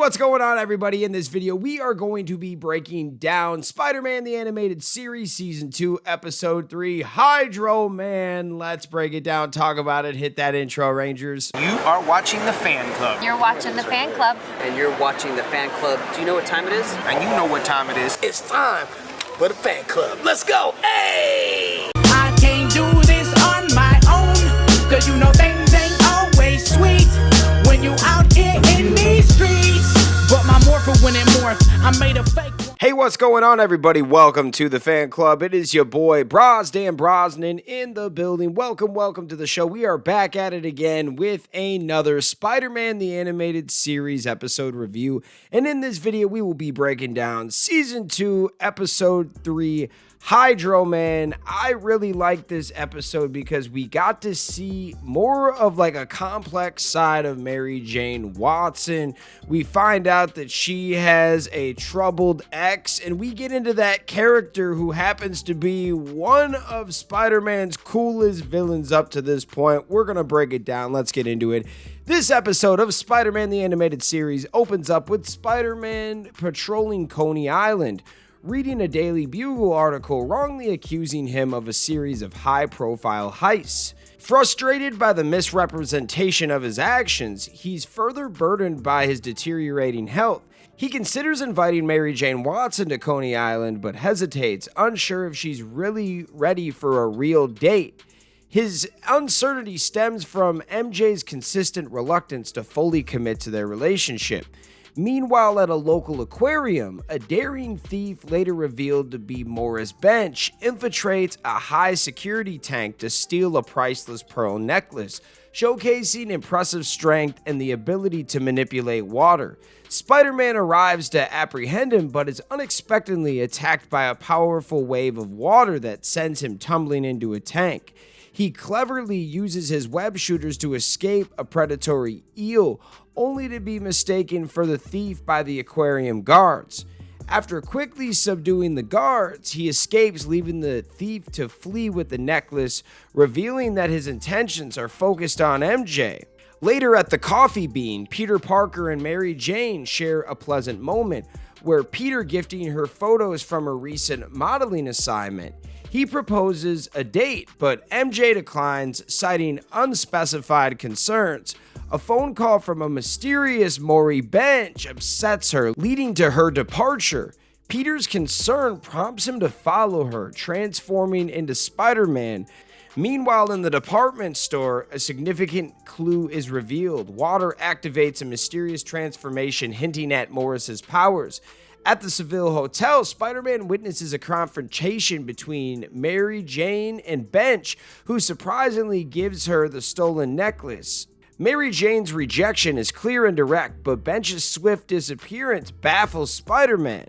what's going on, everybody? In this video, we are going to be breaking down Spider-Man the Animated Series Season 2, Episode 3, Hydro Man. Let's break it down, talk about it, hit that intro, Rangers. You are watching the Fan Club. You're watching the Fan Club. And you're watching the Fan Club. Do you know what time it is? And you know what time it is. It's time for the Fan Club. Let's go. Hey! I can't do this on my own, cause you know things ain't always sweet when you out here in these streets. But my morpher when it morphed, I made a fake one. Hey, what's going on, everybody? Welcome to the Fan Club. It is your boy, Dan Brosnan, in the building. Welcome to the show. We are back at it again with another Spider-Man the Animated Series episode review. And in this video, we will be breaking down Season 2, Episode 3, Hydro Man. I really like this episode because we got to see more of like a complex side of Mary Jane Watson. We find out that she has a troubled ex, and we get into that character who happens to be one of Spider-Man's coolest villains up to this point. We're gonna break it down. Let's get into it. This episode of Spider-Man the Animated Series opens up with Spider-Man patrolling Coney Island, reading a Daily Bugle article wrongly accusing him of a series of high-profile heists. Frustrated by the misrepresentation of his actions, he's further burdened by his deteriorating health. He considers inviting Mary Jane Watson to Coney Island, but hesitates, unsure if she's really ready for a real date. His uncertainty stems from MJ's consistent reluctance to fully commit to their relationship. Meanwhile, at a local aquarium, a daring thief, later revealed to be Morris Bench, infiltrates a high-security tank to steal a priceless pearl necklace, showcasing impressive strength and the ability to manipulate water. Spider-Man arrives to apprehend him, but is unexpectedly attacked by a powerful wave of water that sends him tumbling into a tank. He cleverly uses his web shooters to escape a predatory eel, only to be mistaken for the thief by the aquarium guards. After quickly subduing the guards, he escapes, leaving the thief to flee with the necklace, revealing that his intentions are focused on MJ. Later at the Coffee Bean, Peter Parker and Mary Jane share a pleasant moment, where Peter gifting her photos from a recent modeling assignment. He proposes a date, but MJ declines, citing unspecified concerns. A phone call from a mysterious Maury Bench upsets her, leading to her departure. Peter's concern prompts him to follow her, transforming into Spider-Man. Meanwhile, in the department store, a significant clue is revealed. Water activates a mysterious transformation, hinting at Morris's powers. At the Seville Hotel, Spider-Man witnesses a confrontation between Mary Jane and Bench, who surprisingly gives her the stolen necklace. Mary Jane's rejection is clear and direct, but Bench's swift disappearance baffles Spider-Man.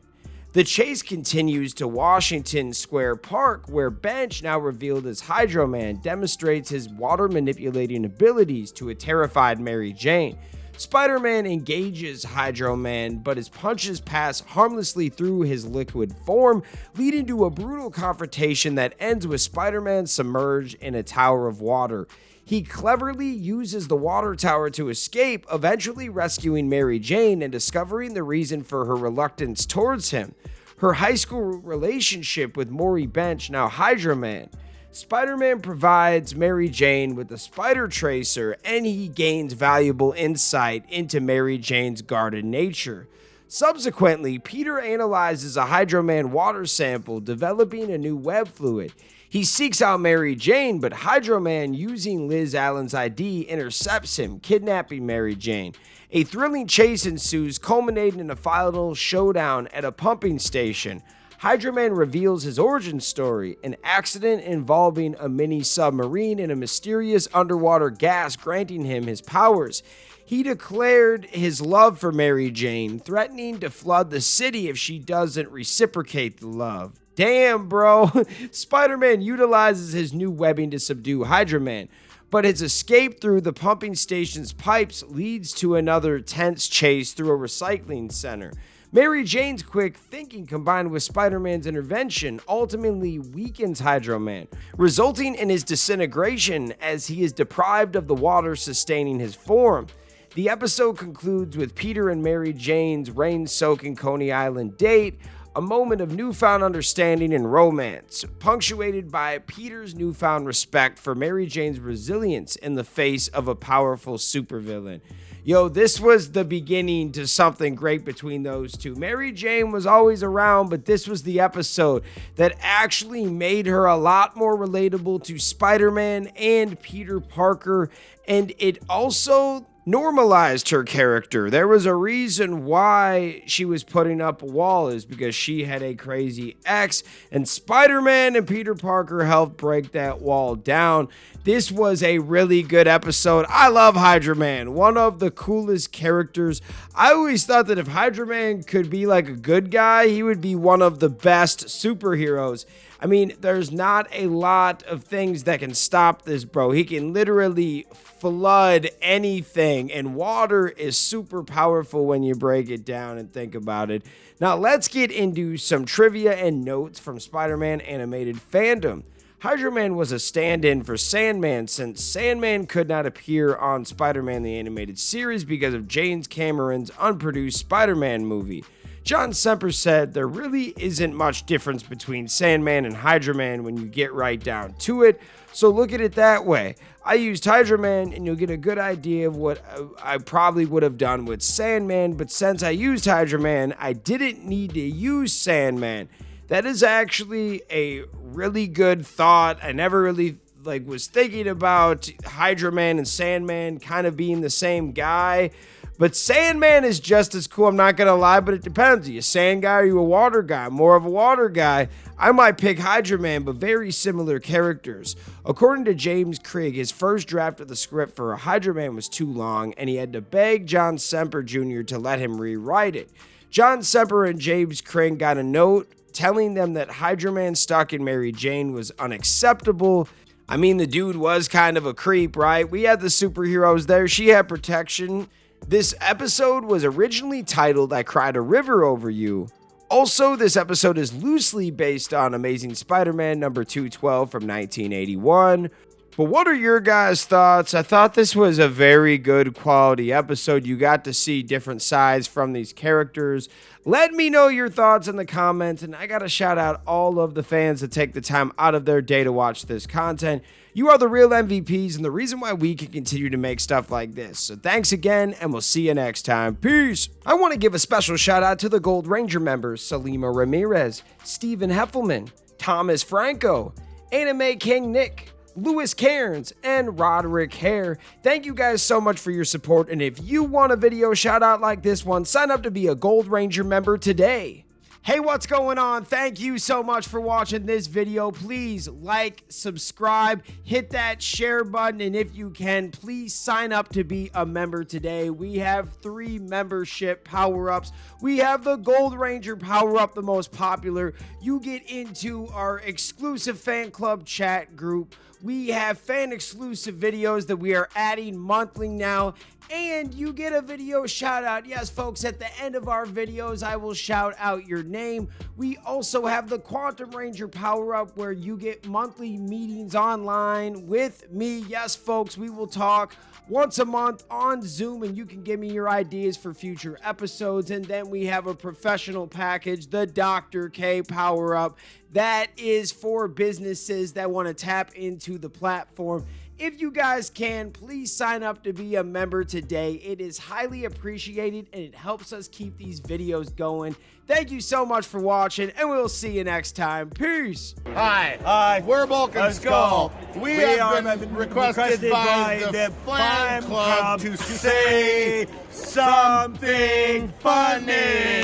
The chase continues to Washington Square Park, where Bench, now revealed as Hydro Man, demonstrates his water-manipulating abilities to a terrified Mary Jane. Spider-Man engages Hydro Man, but his punches pass harmlessly through his liquid form, leading to a brutal confrontation that ends with Spider-Man submerged in a tower of water. He cleverly uses the water tower to escape, eventually rescuing Mary Jane and discovering the reason for her reluctance towards him: her high school relationship with Maury Bench, now Hydro Man. Spider-Man provides Mary Jane with a spider tracer, and he gains valuable insight into Mary Jane's guarded nature. Subsequently, Peter analyzes a Hydro Man water sample, developing a new web fluid. He seeks out Mary Jane, but Hydro Man, using Liz Allen's ID, intercepts him, kidnapping Mary Jane. A thrilling chase ensues, culminating in a final showdown at a pumping station. Hydro Man reveals his origin story: an accident involving a mini submarine and a mysterious underwater gas granting him his powers. He declared his love for Mary Jane, threatening to flood the city if she doesn't reciprocate the love. Damn, bro. Spider-Man utilizes his new webbing to subdue Hydro Man, but his escape through the pumping station's pipes leads to another tense chase through a recycling center. Mary Jane's quick thinking combined with Spider-Man's intervention ultimately weakens Hydro Man, resulting in his disintegration as he is deprived of the water sustaining his form. The episode concludes with Peter and Mary Jane's rain-soaking Coney Island date, a moment of newfound understanding and romance, punctuated by Peter's newfound respect for Mary Jane's resilience in the face of a powerful supervillain. Yo, this was the beginning to something great between those two. Mary Jane was always around, but this was the episode that actually made her a lot more relatable to Spider-Man and Peter Parker, and it also normalized her character. There was a reason why she was putting up a wall, is because she had a crazy ex, and Spider-Man and Peter Parker helped break that wall down. This was a really good episode. I love Hydra Man, one of the coolest characters. I always thought that if Hydra Man could be like a good guy, he would be one of the best superheroes. I mean, there's not a lot of things that can stop this bro. He can literally flood anything, and water is super powerful when you break it down and think about it. Now, let's get into some trivia and notes from Spider-Man animated fandom. Hydra Man was a stand-in for Sandman, since Sandman could not appear on Spider-Man the Animated Series because of James Cameron's unproduced Spider-Man movie. John Semper said there really isn't much difference between Sandman and Hydra Man when you get right down to it, so look at it that way. I used Hydra Man and you'll get a good idea of what I probably would have done with Sandman, but since I used Hydra Man, I didn't need to use Sandman. That is actually a really good thought. I never really was thinking about Hydra Man and Sandman kind of being the same guy. But Sandman is just as cool, I'm not going to lie, but it depends. Are you a sand guy or are you a water guy? More of a water guy. I might pick Hydra Man, but very similar characters. According to James Krig, his first draft of the script for Hydra Man was too long, and he had to beg John Semper Jr. to let him rewrite it. John Semper and James Krig got a note telling them that Hydra Man stuck in Mary Jane was unacceptable. I mean, the dude was kind of a creep, right? We had the superheroes there. She had protection. This episode was originally titled I Cried a River Over You. Also, this episode is loosely based on Amazing Spider-Man number 212 from 1981. But what are your guys' thoughts? I thought this was a very good quality episode. You got to see different sides from these characters. Let me know your thoughts in the comments, and I got to shout out all of the fans that take the time out of their day to watch this content. You are the real MVPs and the reason why we can continue to make stuff like this. So thanks again, and we'll see you next time. Peace! I want to give a special shout out to the Gold Ranger members, Salima Ramirez, Stephen Heffelman, Thomas Franco, Anime King Nick, Louis Cairns, and Roderick Hare. Thank you guys so much for your support, and if you want a video shout out like this one, sign up to be a Gold Ranger member today. Hey, what's going on? Thank you so much for watching this video. Please like, subscribe, hit that share button, and if you can, please sign up to be a member today. We have 3 membership power-ups. We have the Gold Ranger power-up, the most popular. You get into our exclusive fan club chat group. We have fan-exclusive videos that we are adding monthly now, and you get a video shout out. Yes, folks, at the end of our videos, I will shout out your name. We also have the Quantum Ranger power-up where you get monthly meetings online with me. Yes, folks, we will talk once a month on Zoom, and you can give me your ideas for future episodes. And then we have a professional package, the Dr. K power-up. That is for businesses that want to tap into the platform. If you guys can, please sign up to be a member today. It is highly appreciated, and it helps us keep these videos going. Thank you so much for watching, and we'll see you next time. Peace. Hi, we're Bulk and Skull. We have been requested by the fan club to say something funny.